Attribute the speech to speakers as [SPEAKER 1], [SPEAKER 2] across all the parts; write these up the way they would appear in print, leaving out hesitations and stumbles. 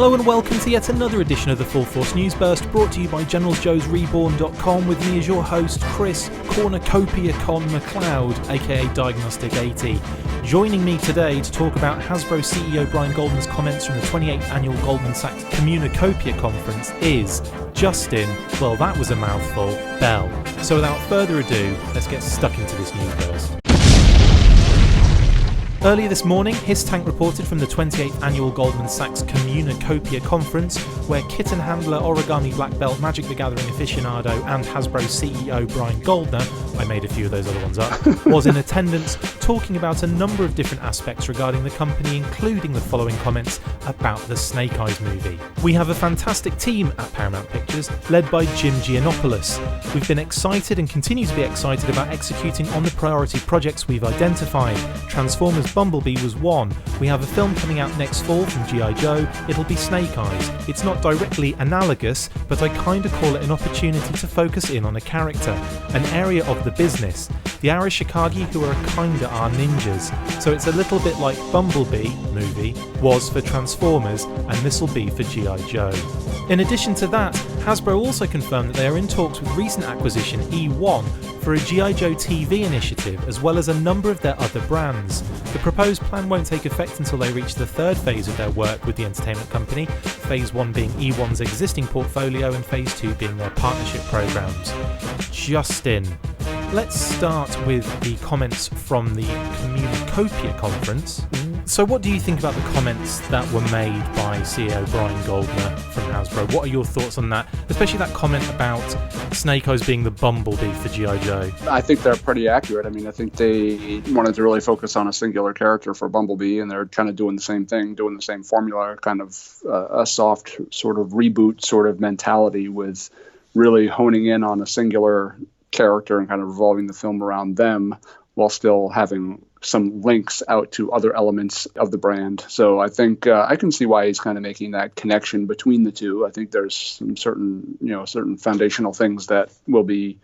[SPEAKER 1] Hello and welcome to yet another edition of the Full Force News Burst, brought to you by GeneralsJoes Reborn.com, with me as your host, Chris Cornucopia Con McLeod, aka Diagnostic 80. Joining me today to talk about Hasbro CEO Brian Goldman's comments from the 28th annual Goldman Sachs Cornucopia conference is Justin, well that was a mouthful, Bell. So without further ado, let's get stuck into this news burst. Earlier this morning, HisTank reported from the 28th annual Goldman Sachs Cornucopia conference, where kitten handler, origami black belt, Magic the Gathering aficionado and Hasbro CEO Brian Goldner, I made a few of those other ones up, was in attendance talking about a number of different aspects regarding the company, including the following comments about the Snake Eyes movie. We have a fantastic team at Paramount Pictures, led by Jim Giannopoulos. We've been excited and continue to be excited about executing on the priority projects we've identified. Transformers Bumblebee was one. We have a film coming out next fall from G.I. Joe. It'll be Snake Eyes. It's not directly analogous, but I kinda call it an opportunity to focus in on a character, an area of the business. The Arashikage, who are kinda our ninjas. So it's a little bit like Bumblebee movie was for Transformers, and this'll be for G.I. Joe. In addition to that, Hasbro also confirmed that they are in talks with recent acquisition E1 for a G.I. Joe TV initiative, as well as a number of their other brands. The proposed plan won't take effect until they reach the third phase of their work with the entertainment company, phase 1 being E1's existing portfolio and phase 2 being their partnership programs. Justin, let's start with the comments from the Cornucopia conference. So what do you think about the comments that were made by CEO Brian Goldner from Hasbro? What are your thoughts on that? Especially that comment about Snake Eyes being the Bumblebee for G.I. Joe.
[SPEAKER 2] I think they're pretty accurate. I mean, I think they wanted to really focus on a singular character for Bumblebee, and they're kind of doing the same thing, doing the same formula, kind of a soft sort of reboot sort of mentality with really honing in on a singular character and kind of revolving the film around them while still having some links out to other elements of the brand. So I think I can see why he's kind of making that connection between the two. I think there's some certain foundational things that will be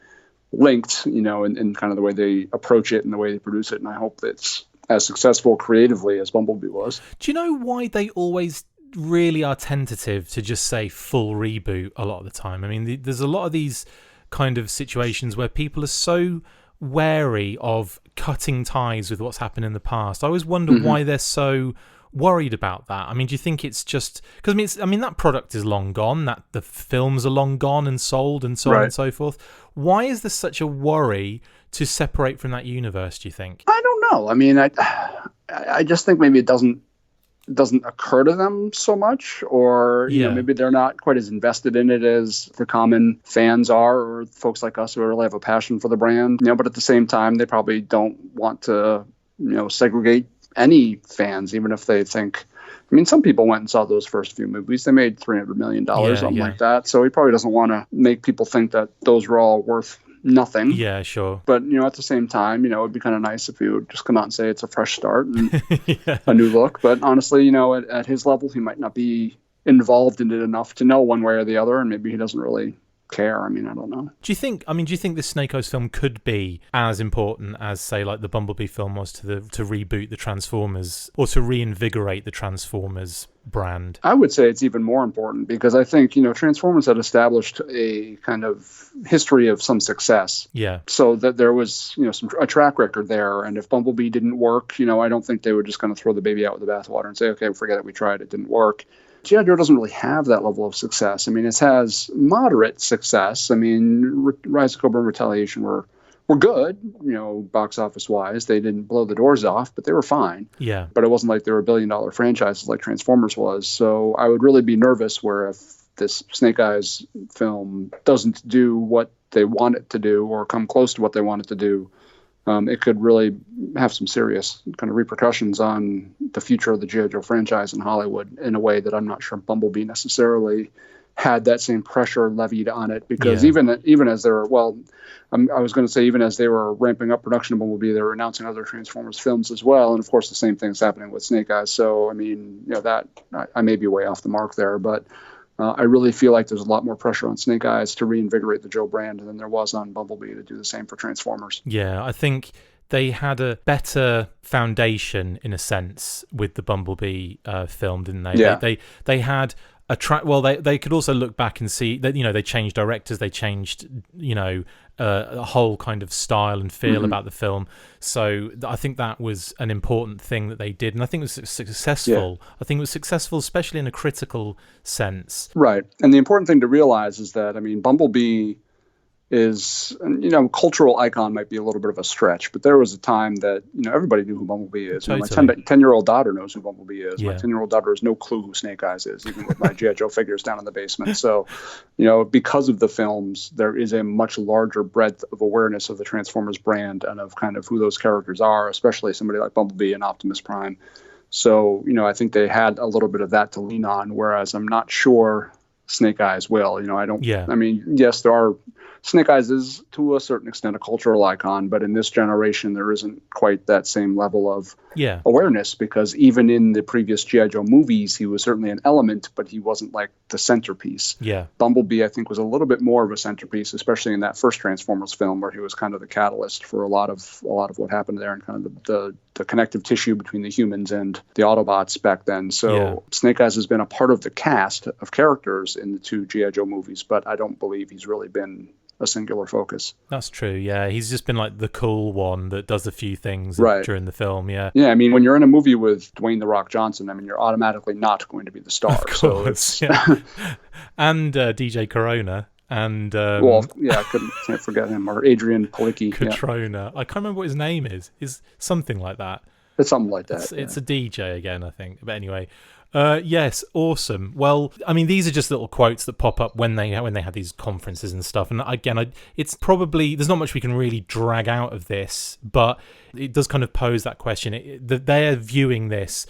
[SPEAKER 2] linked, in kind of the way they approach it and the way they produce it. And I hope it's as successful creatively as Bumblebee was.
[SPEAKER 1] Do you know why they always really are tentative to just say full reboot a lot of the time? I mean, there's a lot of these kind of situations where people are so wary of cutting ties with what's happened in the past. I always wonder why they're so worried about that. I mean, do you think it's just because that product is long gone, that the films are long gone and sold and so on and so forth? Why is there such a worry to separate from that universe, do you think?
[SPEAKER 2] I don't know. I mean, I just think maybe it doesn't occur to them so much, or maybe they're not quite as invested in it as the common fans are, or folks like us who really have a passion for the brand. But at the same time, they probably don't want to segregate any fans, even if they think. I mean, some people went and saw those first few movies. They made $300 million, something like that. So he probably doesn't want to make people think that those were all worth nothing.
[SPEAKER 1] Yeah, sure.
[SPEAKER 2] But, at the same time, it'd be kind of nice if he would just come out and say it's a fresh start and a new look. But honestly, at his level, he might not be involved in it enough to know one way or the other, and maybe he doesn't really care. I mean, I don't know.
[SPEAKER 1] Do you think this Snake Eyes film could be as important as, say, like the Bumblebee film was to reboot the Transformers, or to reinvigorate the Transformers brand?
[SPEAKER 2] I would say it's even more important, because I think, Transformers had established a kind of history of some success.
[SPEAKER 1] Yeah.
[SPEAKER 2] So that there was, a track record there. And if Bumblebee didn't work, I don't think they were just going to throw the baby out with the bathwater and say, okay, forget it, we tried, it didn't work. G.I. Joe doesn't really have that level of success. I mean, it has moderate success. I mean, Rise of Cobra and Retaliation were good, box office wise. They didn't blow the doors off, but they were fine.
[SPEAKER 1] Yeah.
[SPEAKER 2] But it wasn't like they were $1 billion franchises like Transformers was. So I would really be nervous where if this Snake Eyes film doesn't do what they want it to do, or come close to what they want it to do, it could really have some serious kind of repercussions on the future of the G.I. Joe franchise in Hollywood in a way that I'm not sure Bumblebee necessarily had that same pressure levied on it. Because even as they were, I was going to say, even as they were ramping up production of Bumblebee, they were announcing other Transformers films as well. And of course, the same thing's happening with Snake Eyes. So, I mean, that I may be way off the mark there, but I really feel like there's a lot more pressure on Snake Eyes to reinvigorate the Joe brand than there was on Bumblebee to do the same for Transformers.
[SPEAKER 1] Yeah, I think they had a better foundation in a sense with the Bumblebee film, didn't they?
[SPEAKER 2] Yeah.
[SPEAKER 1] They had a track. Well, they could also look back and see that they changed directors, they changed a whole kind of style and feel about the film. So I think that was an important thing that they did, and I think it was successful. I think it was successful, especially in a critical sense.
[SPEAKER 2] Right, and the important thing to realize is that Bumblebee is, cultural icon might be a little bit of a stretch, but there was a time that, everybody knew who Bumblebee is.
[SPEAKER 1] Totally.
[SPEAKER 2] My 10-year-old daughter knows who Bumblebee is.
[SPEAKER 1] Yeah.
[SPEAKER 2] My 10-year-old daughter has no clue who Snake Eyes is, even with my G.I. Joe figures down in the basement. So, because of the films, there is a much larger breadth of awareness of the Transformers brand and of kind of who those characters are, especially somebody like Bumblebee and Optimus Prime. So, I think they had a little bit of that to lean on, whereas I'm not sure Snake Eyes will. Yes, there are. Snake Eyes is, to a certain extent, a cultural icon, but in this generation, there isn't quite that same level of awareness, because even in the previous G.I. Joe movies, he was certainly an element, but he wasn't like the centerpiece.
[SPEAKER 1] Yeah.
[SPEAKER 2] Bumblebee, I think, was a little bit more of a centerpiece, especially in that first Transformers film, where he was kind of the catalyst for a lot of what happened there, and kind of the connective tissue between the humans and the Autobots back then. So Snake Eyes has been a part of the cast of characters in the two G.I. Joe movies, but I don't believe he's really been a singular focus.
[SPEAKER 1] That's true. Yeah, he's just been like the cool one that does a few things during the film. Yeah.
[SPEAKER 2] When you're in a movie with Dwayne "The Rock" Johnson, you're automatically not going to be the star.
[SPEAKER 1] Of course, and DJ Corona. And
[SPEAKER 2] can't forget him, or Adrian Palicki.
[SPEAKER 1] Katrona. I can't remember what his name is. Is something like that.
[SPEAKER 2] It's something like that.
[SPEAKER 1] It's a DJ again, I think. But anyway, yes, awesome. Well, these are just little quotes that pop up when they had these conferences and stuff. And again, it's probably, there's not much we can really drag out of this, but it does kind of pose that question. They're viewing this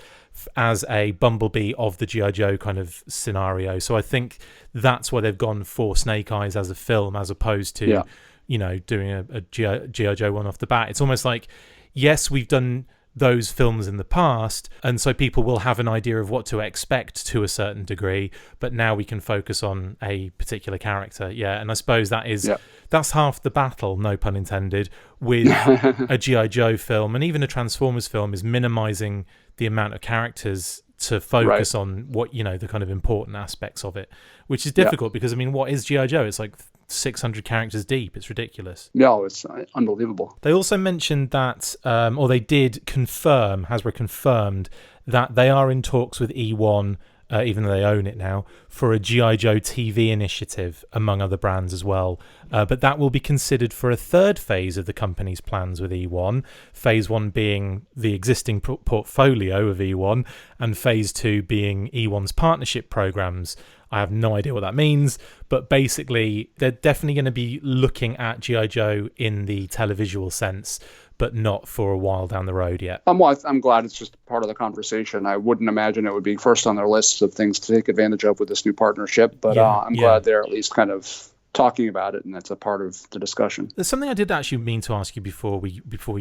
[SPEAKER 1] as a Bumblebee of the G.I. Joe kind of scenario. So I think that's why they've gone for Snake Eyes as a film, as opposed to, doing a G.I. Joe one off the bat. It's almost like, yes, we've done those films in the past, and so people will have an idea of what to expect to a certain degree, but now we can focus on a particular character. And I suppose that's half the battle, no pun intended, with a G.I. Joe film, and even a Transformers film, is minimizing the amount of characters to focus on what, the kind of important aspects of it, which is difficult because, what is G.I. Joe? It's like 600 characters deep. It's ridiculous.
[SPEAKER 2] No, it's unbelievable.
[SPEAKER 1] They also mentioned that, or they did confirm, Hasbro confirmed that they are in talks with E1, even though they own it now, for a G.I. Joe TV initiative, among other brands as well. But that will be considered for a third phase of the company's plans with E1, phase 1 being the existing portfolio of E1, and phase 2 being E1's partnership programs. I have no idea what that means, but basically they're definitely going to be looking at G.I. Joe in the televisual sense, but not for a while down the road yet.
[SPEAKER 2] I'm glad it's just part of the conversation. I wouldn't imagine it would be first on their lists of things to take advantage of with this new partnership, but I'm glad they're at least kind of talking about it, and that's a part of the discussion.
[SPEAKER 1] There's something I did actually mean to ask you before we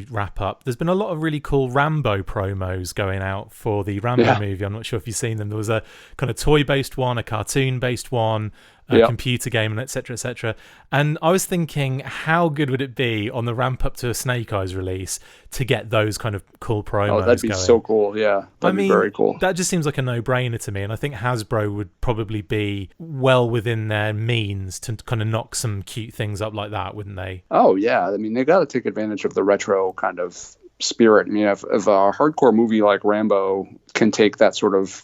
[SPEAKER 1] wrap up. There's been a lot of really cool Rambo promos going out for the Rambo movie. I'm not sure if you've seen them. There was a kind of toy-based one, a cartoon-based one, a computer game, and etc., etc. And I was thinking, how good would it be on the ramp up to a Snake Eyes release to get those kind of cool promos going?
[SPEAKER 2] Oh, that'd be so cool, yeah. That'd be very cool.
[SPEAKER 1] That just seems like a no-brainer to me, and I think Hasbro would probably be well within their means to kind of knock some cute things up like that, wouldn't they?
[SPEAKER 2] Oh, yeah. They got to take advantage of the retro kind of spirit. If a hardcore movie like Rambo can take that sort of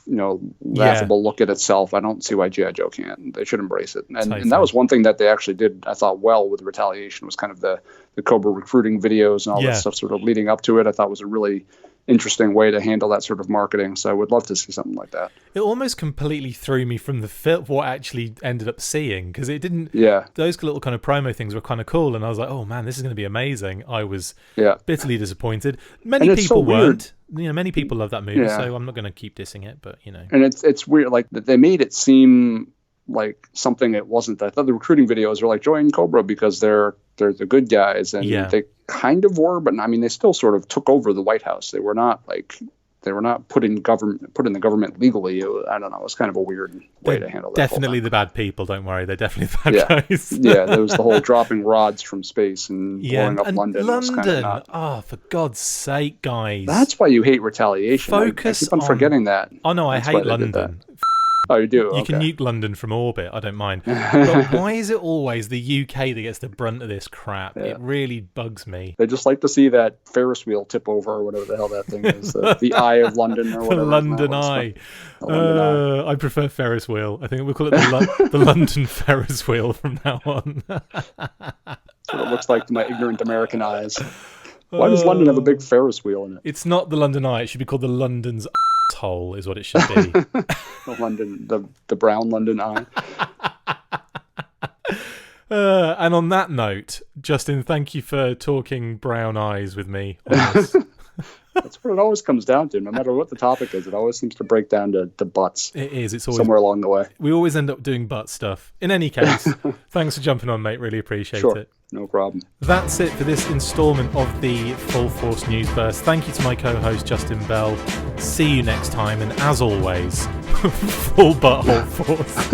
[SPEAKER 2] laughable look at itself, I don't see why G.I. Joe can't. They should embrace it. And that was one thing that they actually did, I thought, well with Retaliation, was kind of the Cobra recruiting videos and all that stuff sort of leading up to it. I thought was a really interesting way to handle that sort of marketing. So I would love to see something like that.
[SPEAKER 1] It almost completely threw me from the film, what I actually ended up seeing, because it didn't. Those little kind of promo things were kind of cool, and I was like, oh man, this is going to be amazing. I was bitterly disappointed. Many people weren't. Many people love that movie, so I'm not going to keep dissing it, but
[SPEAKER 2] And it's weird, like they made it seem like something it wasn't. I thought the recruiting videos were like, join Cobra because they're the good guys, and they kind of were, but they still sort of took over the White House. They were not like They were not putting the government legally. I don't know. It was kind of a weird way to handle that.
[SPEAKER 1] Definitely the bad people. Don't worry, they're definitely the bad guys.
[SPEAKER 2] Yeah, there was the whole dropping rods from space and blowing up London.
[SPEAKER 1] Oh, for God's sake, guys!
[SPEAKER 2] That's why you hate retaliation. I keep on forgetting that.
[SPEAKER 1] Oh no, I hate London.
[SPEAKER 2] Oh, you do?
[SPEAKER 1] You can nuke London from orbit. I don't mind. But why is it always the UK that gets the brunt of this crap? Yeah. It really bugs me.
[SPEAKER 2] They just like to see that Ferris wheel tip over or whatever the hell that thing is. The Eye of London or whatever.
[SPEAKER 1] The London Eye. I prefer Ferris wheel. I think we'll call it the London Ferris wheel from now on.
[SPEAKER 2] That's what it looks like to my ignorant American eyes. Why does London have a big Ferris wheel in it?
[SPEAKER 1] It's not the London Eye. It should be called the London's hole is what it should be.
[SPEAKER 2] the brown London Eye.
[SPEAKER 1] And on that note, Justin, thank you for talking brown eyes with me on this.
[SPEAKER 2] That's what it always comes down to. No matter what the topic is, it always seems to break down to butts.
[SPEAKER 1] It is. It's always
[SPEAKER 2] somewhere along the way.
[SPEAKER 1] We always end up doing butt stuff. In any case, thanks for jumping on, mate. Really appreciate it.
[SPEAKER 2] No problem.
[SPEAKER 1] That's it for this instalment of the Full Force News Burst. Thank you to my co-host, Justin Bell. See you next time. And as always, full butthole force.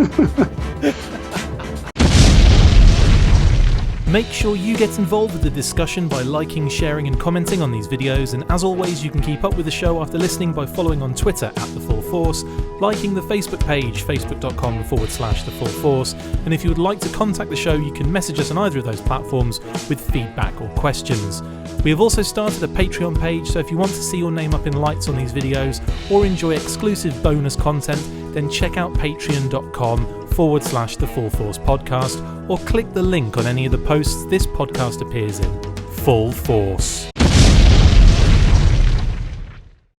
[SPEAKER 1] Make sure you get involved with the discussion by liking, sharing and commenting on these videos, and as always you can keep up with the show after listening by following on Twitter at The Full Force, liking the Facebook page, facebook.com/The Full Force, and if you would like to contact the show you can message us on either of those platforms with feedback or questions. We have also started a Patreon page, so if you want to see your name up in lights on these videos or enjoy exclusive bonus content, then check out patreon.com/The Full Force Podcast, or click the link on any of the posts this podcast appears in. Full Force.